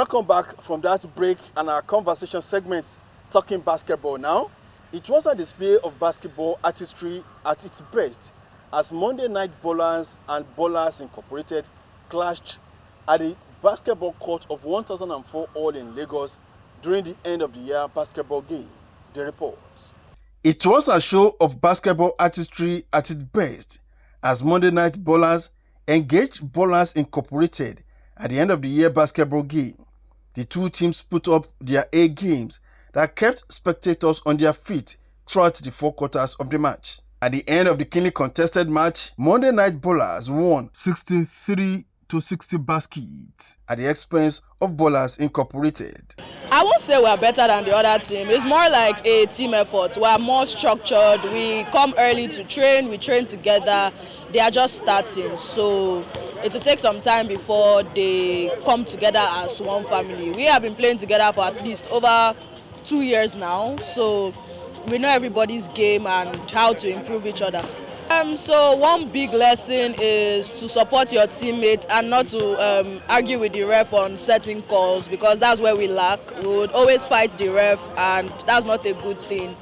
Welcome back from that break and our conversation segment talking basketball now. It was a display of basketball artistry at its best as Monday night Ballerz and Ballerz Incorporated clashed at the basketball court of 1004 Hall in Lagos during the end of the year basketball game. The reports. It was a show of basketball artistry at its best as Monday night Ballerz engaged Ballerz Incorporated at the end of the year basketball game. The two teams put up their A games that kept spectators on their feet throughout the 4 quarters of the match. At the end of the keenly contested match, Monday night Ballerz won 63-60 baskets at the expense of Ballerz Incorporated. I won't say we're better than the other team. It's more like a team effort. We're more structured. We come early to train. We train together. They are just starting. So it will take some time before they come together as one family. We have been playing together for at least over 2 years now. So we know everybody's game and how to improve each other. So one big lesson is to support your teammates and not to argue with the ref on certain calls, because that's where we lack. We would always fight the ref and that's not a good thing.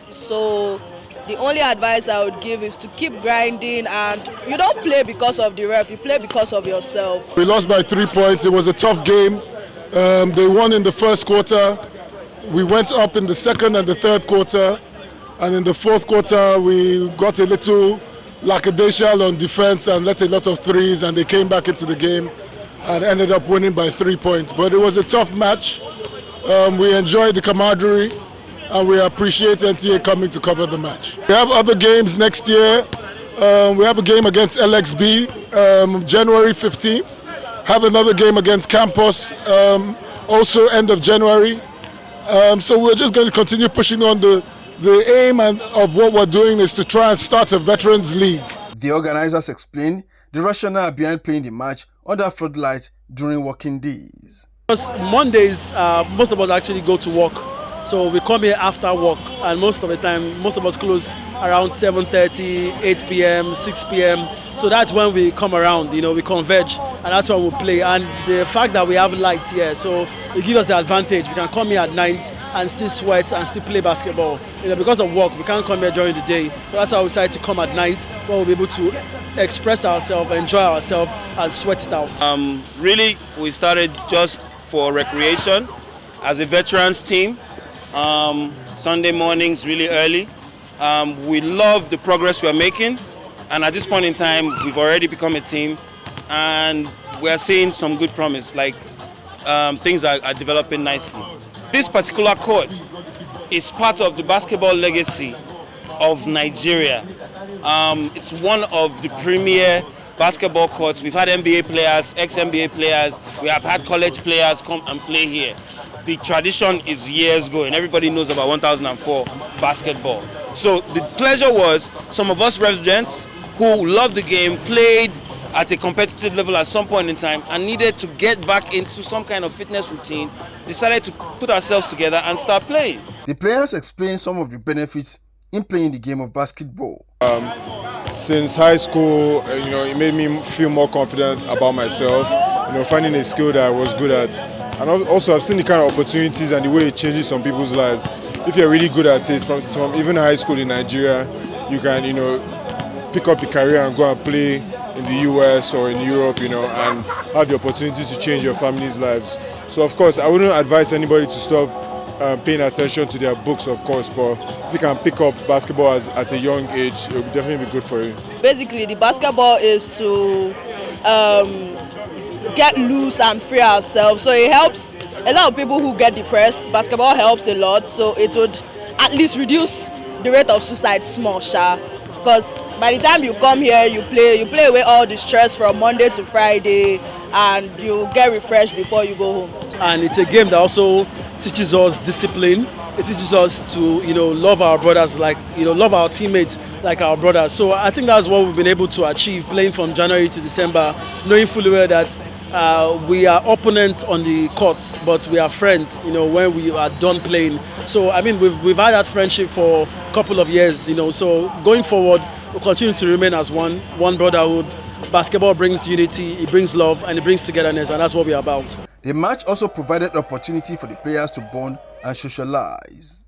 So the only advice I would give is to keep grinding, and you don't play because of the ref, you play because of yourself. We lost by 3 points. It was a tough game. They won in the first quarter. We went up in the second and the third quarter. And in the fourth quarter, we got a little lackadaisical on defense and let a lot of threes, and they came back into the game and ended up winning by 3 points. But it was a tough match. We enjoyed the camaraderie, and we appreciate NTA coming to cover the match. We have other games next year. We have a game against LXB, January 15th. Have another game against Campus, also end of January. So we're just going to continue pushing on. The aim of what we're doing is to try and start a veterans league. The organizers explained the rationale behind playing the match under floodlights during working days. Because Mondays, most of us actually go to work. So we come here after work, and most of the time, most of us close around 7:30, 8 p.m., 6 p.m. So that's when we come around, we converge, and that's when we play. And the fact that we have light here, so it gives us the advantage. We can come here at night and still sweat and still play basketball. Because of work, we can't come here during the day. So that's why we decided to come at night, where we'll be able to express ourselves, enjoy ourselves, and sweat it out. Really, we started just for recreation as a veterans team. Sunday mornings really early. We love the progress we're making, and at this point in time we've already become a team, and we're seeing some good promise, like things are developing nicely. This particular court is part of the basketball legacy of Nigeria. It's one of the premier basketball courts. We've had NBA players, ex-NBA players, we have had college players come and play here. The tradition is years going. Everybody knows about 1004 basketball. So the pleasure was some of us residents who loved the game, played at a competitive level at some point in time and needed to get back into some kind of fitness routine, decided to put ourselves together and start playing. The players explained some of the benefits in playing the game of basketball. Since high school, it made me feel more confident about myself, finding a skill that I was good at. And also I've seen the kind of opportunities and the way it changes some people's lives. If you're really good at it, from even high school in Nigeria, you can, pick up the career and go and play in the US or in Europe, and have the opportunity to change your family's lives. So of course, I wouldn't advise anybody to stop paying attention to their books, of course, but if you can pick up basketball at a young age, it will definitely be good for you. Basically, the basketball is to get loose and free ourselves. So it helps a lot of people who get depressed. Basketball helps a lot, so it would at least reduce the rate of suicide small, because by the time you come here, you play away all the stress from Monday to Friday, and you get refreshed before you go home. And it's a game that also teaches us discipline. It teaches us to, love our brothers, love our teammates like our brothers. So I think that's what we've been able to achieve, playing from January to December, knowing fully well that we are opponents on the courts, but we are friends, when we are done playing. So, we've had that friendship for a couple of years, so going forward, we'll continue to remain as one brotherhood. Basketball brings unity, it brings love, and it brings togetherness, and that's what we're about. The match also provided opportunity for the players to bond and socialize.